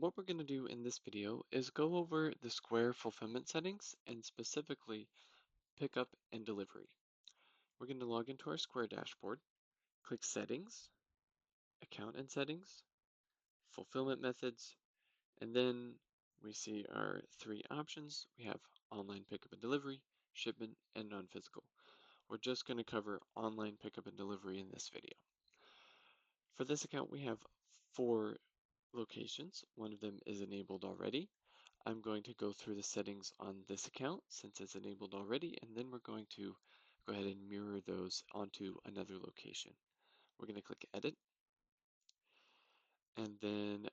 What we're going to do in this video is go over the Square fulfillment settings and specifically pickup and delivery. We're going to log into our Square dashboard, click Settings, Account and Settings, Fulfillment Methods, and then we see our three options. We have online pickup and delivery, shipment, and non-physical. We're just going to cover online pickup and delivery in this video. For this account, we have 4 locations. One of them is enabled already. I'm going to go through the settings on this account since it's enabled already, and then we're going to go ahead and mirror those onto another location. We're going to click Edit, and then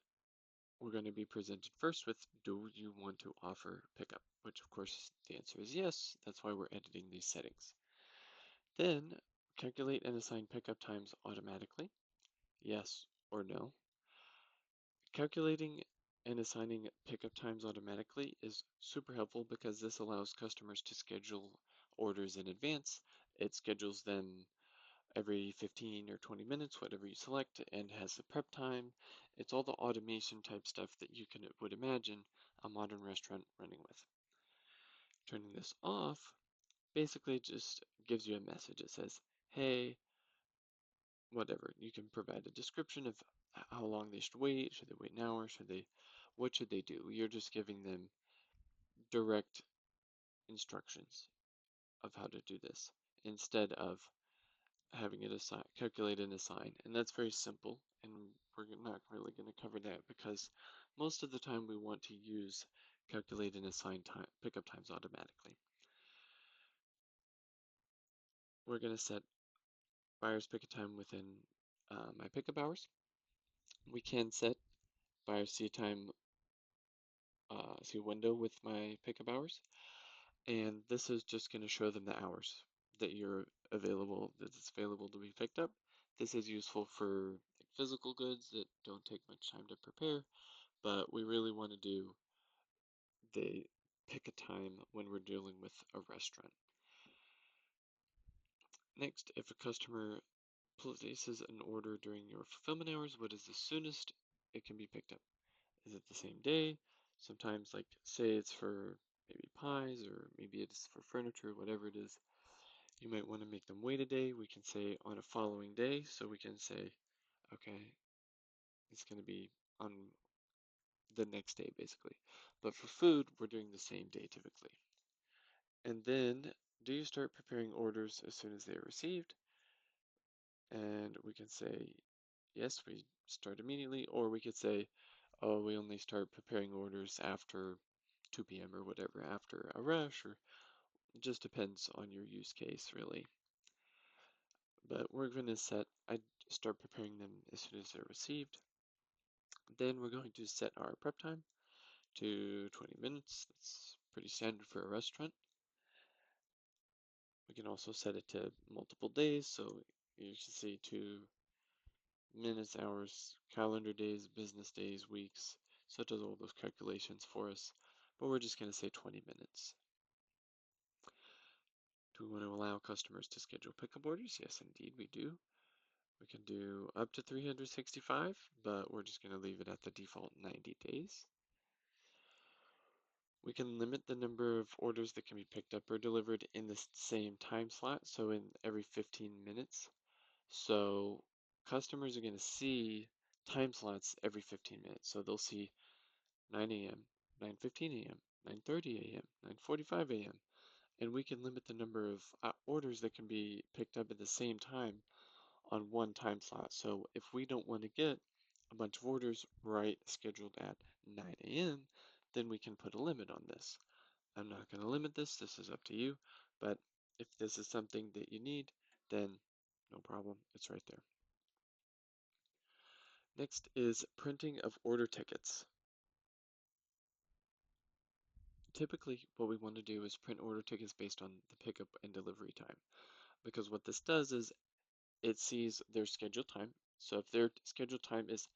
we're going to be presented first with, do you want to offer pickup? Which of course the answer is yes. That's why we're editing these settings. Then calculate and assign pickup times automatically, yes or no. Calculating and assigning pickup times automatically is super helpful because this allows customers to schedule orders in advance. It schedules them every 15 or 20 minutes, whatever you select, and has the prep time. It's all the automation type stuff that you would imagine a modern restaurant running with. Turning this off basically just gives you a message. It says, hey, whatever. You can provide a description of how long they should wait. Should they wait an hour? What should they do? You're just giving them direct instructions of how to do this instead of having it calculate and assign. And that's very simple. And we're not really going to cover that because most of the time we want to use calculate and assign pickup times automatically. We're going to set buyer's pickup time within my pickup hours. We can set buyer's see time see window with my pickup hours, and this is just going to show them the hours that it's available to be picked up. This is useful for physical goods that don't take much time to prepare, but we really want to do the pick a time when we're dealing with a restaurant. Next, if a customer places an order during your fulfillment hours, what is the soonest it can be picked up? Is it the same day? Sometimes, like, say it's for maybe pies or maybe it's for furniture, whatever it is. You might want to make them wait a day. We can say on a following day. So we can say, okay, it's going to be on the next day, basically. But for food, we're doing the same day typically. And then, do you start preparing orders as soon as they are received? And we can say, yes, we start immediately. Or we could say, oh, we only start preparing orders after 2 p.m. or whatever, after a rush, or it just depends on your use case, really. But we're going to I start preparing them as soon as they're received. Then we're going to set our prep time to 20 minutes. That's pretty standard for a restaurant. We can also set it to multiple days, so you should see 2 minutes, hours, calendar days, business days, weeks. So it does all those calculations for us, but we're just going to say 20 minutes. Do we want to allow customers to schedule pickup orders? Yes, indeed, we do. We can do up to 365, but we're just going to leave it at the default 90 days. We can limit the number of orders that can be picked up or delivered in the same time slot, so in every 15 minutes. So customers are going to see time slots every 15 minutes. So they'll see 9 a.m., 9:15 a.m., 9:30 a.m., 9:45 a.m. And we can limit the number of orders that can be picked up at the same time on one time slot. So if we don't want to get a bunch of orders scheduled at 9 a.m., then we can put a limit on this. I'm not going to limit this. This is up to you. But if this is something that you need, then no problem. It's right there. Next is printing of order tickets. Typically, what we want to do is print order tickets based on the pickup and delivery time. Because what this does is it sees their scheduled time. So if their scheduled time is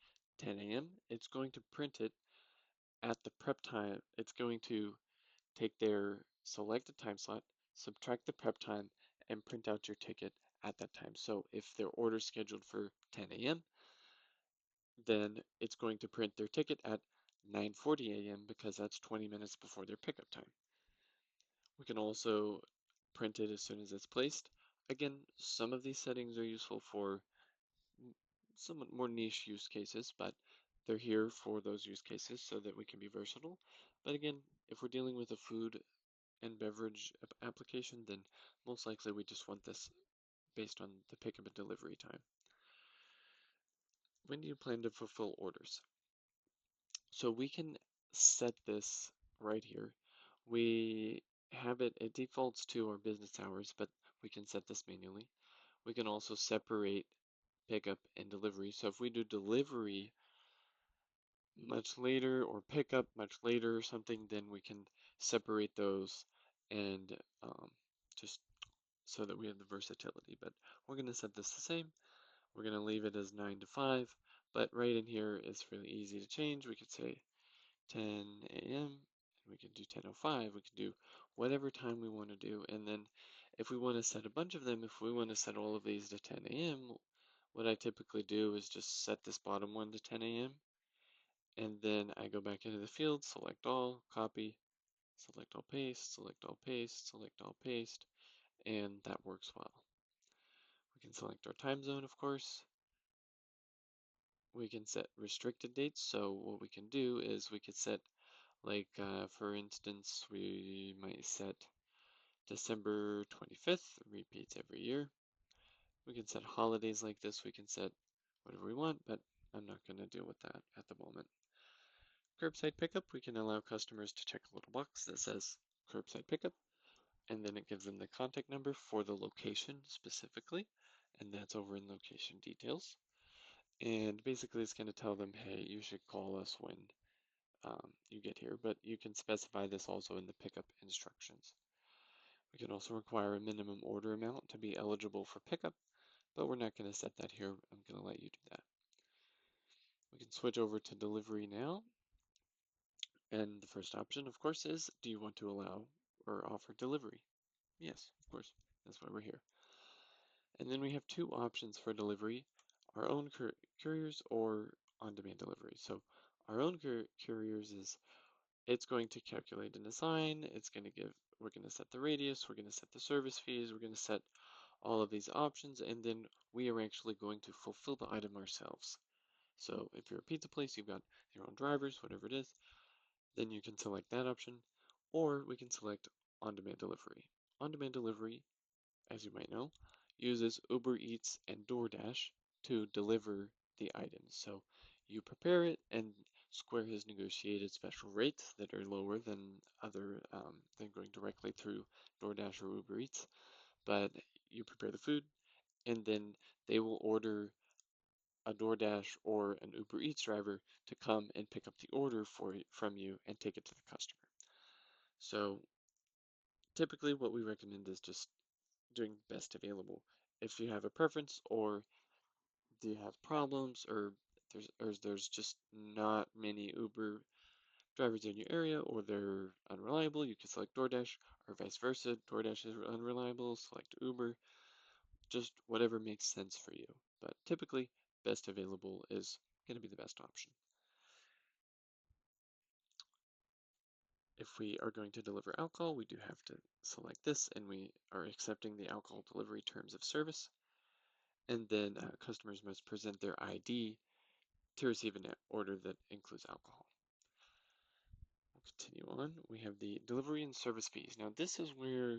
10 a.m., it's going to print it at the prep time. It's going to take their selected time slot, subtract the prep time, and print out your ticket at that time. So if their order is scheduled for 10 a.m., then it's going to print their ticket at 9:40 a.m. because that's 20 minutes before their pickup time. We can also print it as soon as it's placed. Again, some of these settings are useful for somewhat more niche use cases, but they're here for those use cases so that we can be versatile. But again, if we're dealing with a food and beverage application, then most likely we just want this based on the pickup and delivery time. When do you plan to fulfill orders? So we can set this right here. We have it defaults to our business hours, but we can set this manually. We can also separate pickup and delivery. So if we do delivery much later or pickup much later or something, then we can separate those and just so that we have the versatility. But we're going to set this the same. We're going to leave it as 9 to 5, but right in here it's really easy to change. We could say 10 a.m. We can do 10:05. We can do whatever time we want to do. And then if we want to set a bunch of them, if we want to set all of these to 10 a.m., what I typically do is just set this bottom one to 10 a.m. And then I go back into the field, select all, copy, select all, paste, select all, paste, select all, paste, and that works well. We can select our time zone, of course. We can set restricted dates. So what we can do is we could set, like, for instance, we might set December 25th, repeats every year. We can set holidays like this. We can set whatever we want, but I'm not going to deal with that at the moment. Curbside pickup, we can allow customers to check a little box that says curbside pickup, and then it gives them the contact number for the location specifically, and that's over in location details. And basically it's going to tell them, hey, you should call us when you get here, but you can specify this also in the pickup instructions. We can also require a minimum order amount to be eligible for pickup, but we're not going to set that here. I'm going to let you do that. We can switch over to delivery now. And the first option, of course, is do you want to allow or offer delivery? Yes, of course. That's why we're here. And then we have two options for delivery, our own couriers or on-demand delivery. So our own couriers is it's going to calculate and assign, it's going to give, we're going to set the radius, we're going to set the service fees, we're going to set all of these options, and then we are actually going to fulfill the item ourselves. So if you're a pizza place, you've got your own drivers, whatever it is, then you can select that option, or we can select on-demand delivery. On-demand delivery, as you might know, uses Uber Eats and DoorDash to deliver the items. So you prepare it, and Square has negotiated special rates that are lower than than going directly through DoorDash or Uber Eats. But you prepare the food, and then they will order a DoorDash or an Uber Eats driver to come and pick up the order from you and take it to the customer. So typically what we recommend is just doing best available. If you have a preference or do you have problems or there's just not many Uber drivers in your area or they're unreliable, you can select DoorDash or vice versa. DoorDash is unreliable, select Uber, just whatever makes sense for you. But typically, best available is going to be the best option. If we are going to deliver alcohol, we do have to select this and we are accepting the alcohol delivery terms of service. And then customers must present their ID to receive an order that includes alcohol. We'll continue on. We have the delivery and service fees. Now this is where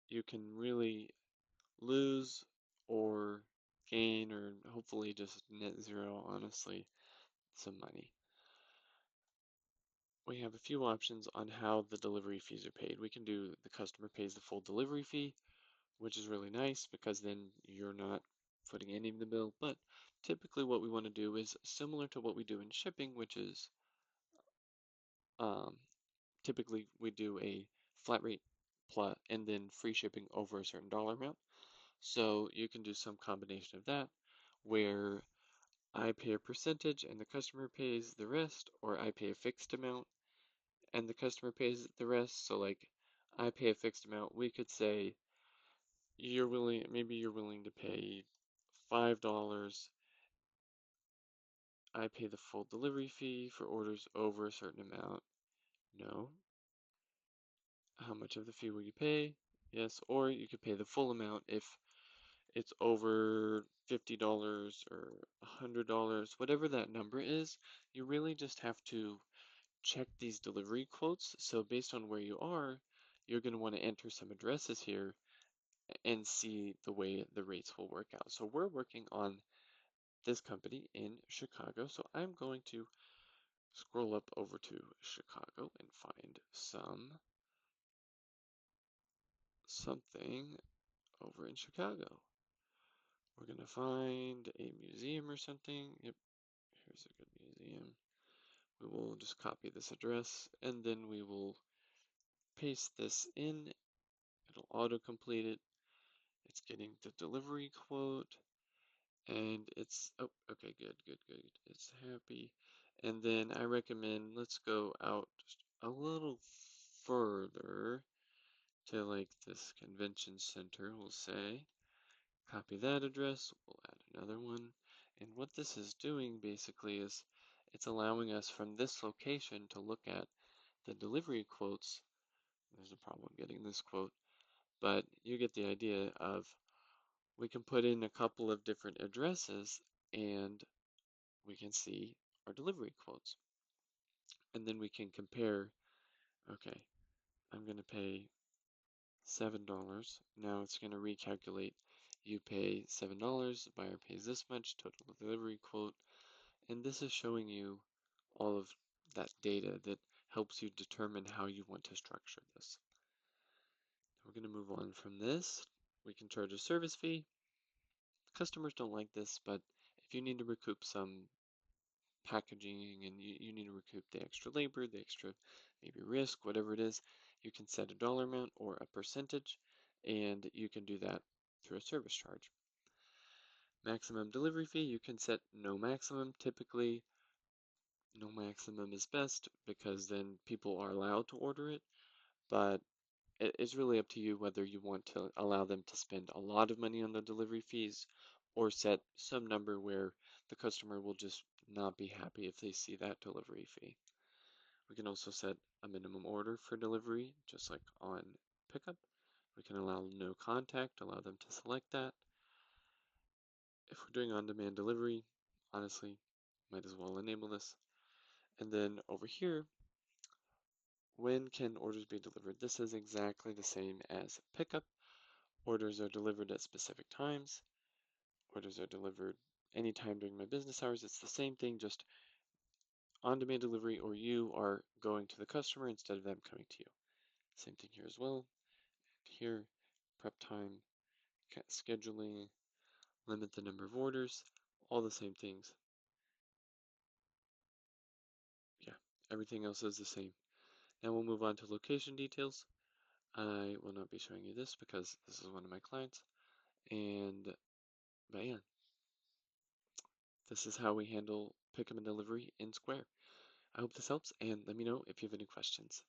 you can really lose or gain or hopefully just net zero, honestly, some money. We have a few options on how the delivery fees are paid. We can do the customer pays the full delivery fee, which is really nice because then you're not footing any of the bill. But typically what we want to do is similar to what we do in shipping, which is typically we do a flat rate plus and then free shipping over a certain dollar amount. So you can do some combination of that where I pay a percentage and the customer pays the rest, or I pay a fixed amount and the customer pays the rest. So like I pay a fixed amount. We could say maybe you're willing to pay $5 I pay the full delivery fee for orders over a certain amount. No. How much of the fee will you pay? Yes. Or you could pay the full amount if it's over $50 or $100, whatever that number is. You really just have to check these delivery quotes. So based on where you are, you're going to want to enter some addresses here and see the way the rates will work out. So we're working on this company in Chicago. So I'm going to scroll up over to Chicago and find something over in Chicago. We're going to find a museum or something. Yep, here's a good museum. We will just copy this address and then we will paste this in. It'll auto-complete it. It's getting the delivery quote and it's, oh, okay, good, good, good. It's happy. And then I recommend let's go out just a little further to like this convention center, we'll say. Copy that address, we'll add another one. And what this is doing basically is it's allowing us from this location to look at the delivery quotes. There's a problem getting this quote, but you get the idea of we can put in a couple of different addresses and we can see our delivery quotes. And then we can compare, okay, I'm going to pay $7. Now it's going to recalculate. You pay $7, buyer pays this much, total delivery quote. And this is showing you all of that data that helps you determine how you want to structure this. We're going to move on from this. We can charge a service fee. Customers don't like this, but if you need to recoup some packaging and you need to recoup the extra labor, the extra maybe risk, whatever it is, you can set a dollar amount or a percentage, and you can do that through a service charge. Maximum delivery fee, you can set no maximum. Typically, no maximum is best because then people are allowed to order it, but it's really up to you whether you want to allow them to spend a lot of money on the delivery fees or set some number where the customer will just not be happy if they see that delivery fee. We can also set a minimum order for delivery, just like on pickup. We can allow no contact, allow them to select that. If we're doing on-demand delivery, honestly, might as well enable this. And then over here, when can orders be delivered? This is exactly the same as pickup. Orders are delivered at specific times. Orders are delivered anytime during my business hours. It's the same thing, just on-demand delivery, or you are going to the customer instead of them coming to you. Same thing here as well. And here, prep time, scheduling, limit the number of orders, all the same things. Yeah, everything else is the same. Now we'll move on to location details. I will not be showing you this because this is one of my clients. But yeah, this is how we handle pickup and delivery in Square. I hope this helps, and let me know if you have any questions.